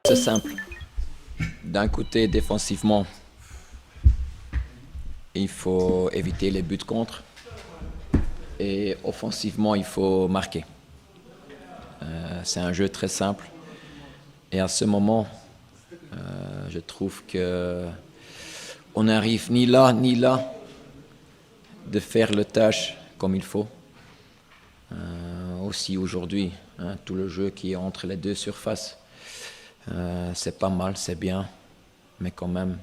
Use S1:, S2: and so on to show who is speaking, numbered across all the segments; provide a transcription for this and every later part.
S1: C'est simple. D'un côté, défensivement, il faut éviter les buts contre. Et offensivement, il faut marquer. C'est un jeu très simple. Et à ce moment, je trouve que on n'arrive ni là de faire le tâche comme il faut. Aussi aujourd'hui, tout le jeu qui est entre les deux surfaces, c'est pas mal, c'est bien. Mais quand même,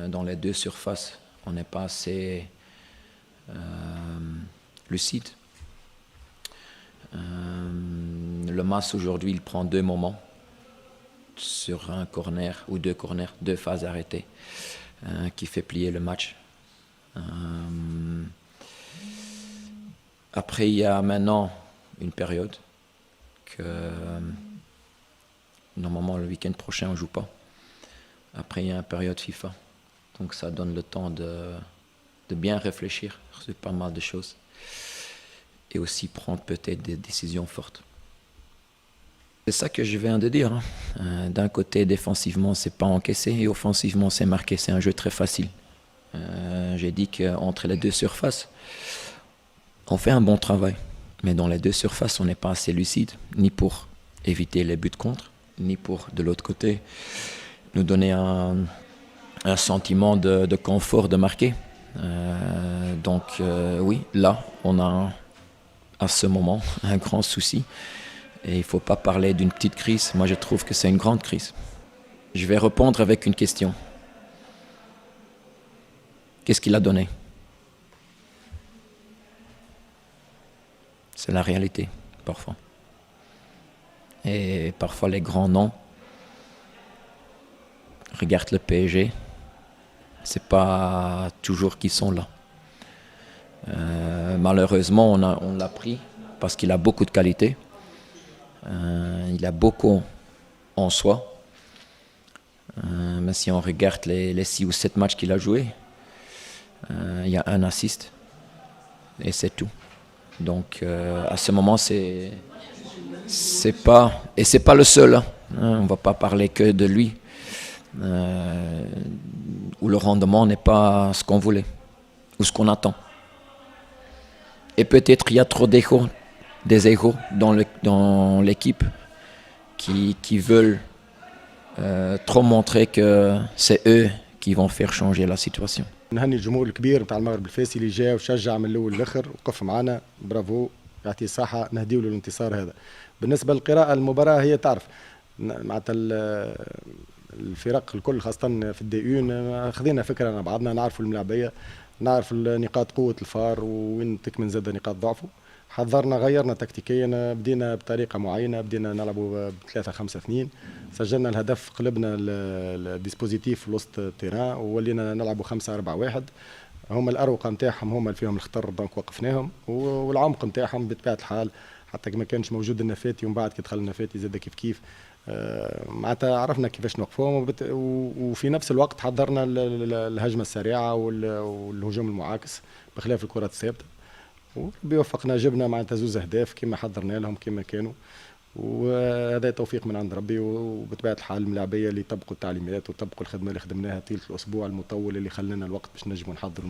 S1: dans les deux surfaces, on n'est pas assez lucide. Le Mas aujourd'hui, il prend 2 moments sur un corner ou 2 corners, 2 phases arrêtées, qui fait plier le match. Après, il y a maintenant une période que normalement le week-end prochain on joue pas. Après, il y a une période FIFA, donc ça donne le temps de bien réfléchir sur pas mal de choses et aussi prendre peut-être des décisions fortes. C'est ça que je viens de dire. D'un côté, défensivement, c'est pas encaissé et offensivement, c'est marqué. C'est un jeu très facile. J'ai dit qu'entre les deux surfaces, on fait un bon travail. Mais dans les deux surfaces, on n'est pas assez lucide, ni pour éviter les buts contre, ni pour, de l'autre côté, nous donner un sentiment de confort de marquer. Donc oui, là, on a à ce moment un grand souci. Et il ne faut pas parler d'une petite crise. Moi, je trouve que c'est une grande crise. Je vais répondre avec une question. Qu'est-ce qu'il a donné? C'est la réalité, parfois. Et parfois, les grands noms, regarde le PSG, c'est pas toujours qu'ils sont là. Malheureusement, on l'a pris parce qu'il a beaucoup de qualité. Il a beaucoup en soi. Mais si on regarde les 6 ou 7 matchs qu'il a joués, il y a un assist et c'est tout. Donc à ce moment, c'est pas le seul. On va pas parler que de lui. Où le rendement n'est pas ce qu'on voulait ou ce qu'on attend. Et peut-être il y a trop des égos dans l'équipe qui veulent trop montrer que c'est eux qui vont faire changer la situation.
S2: نهني الجمهور الكبير نتاع المغرب الفاسي اللي جا وشجع من الاول للاخر وقف معنا برافو يعطيه الصحه نهديو له الانتصار هذا. بالنسبه للقراءه المباراه هي تعرف معناتها الفرق الكل خاصه في الدي خذينا فكره على بعضنا نعرفوا الملاعبيه نعرف نقاط قوه الفار وين تكمن زاد نقاط ضعفه. حضرنا غيرنا تكتيكيا بدينا بطريقه معينه بدينا نلعبوا ب 3-5-2 سجلنا الهدف قلبنا الديسبوزيتيف في وسط التيران وولينا نلعبوا 5-4-1 هما الاروقه نتاعهم هما اللي فيهم الخطر دونك وقفناهم والعمق نتاعهم بطبيعه الحال حتى ما كانش موجود النفاتي ومن بعد كي دخل النفاتي زاد كيف معناتها عرفنا كيفاش نوقفوهم وفي نفس الوقت حضرنا الهجمه السريعه والهجوم المعاكس بخلاف الكرات الثابته وربي وفقنا جبنا معناتها 2 أهداف كما حضرنا لهم كما كانوا وهذا توفيق من عند ربي وبطبيعه الحال الملاعبيه اللي طبقوا التعليمات وطبقوا الخدمه اللي خدمناها طيله الاسبوع المطول اللي خلينا الوقت باش نجموا نحضروا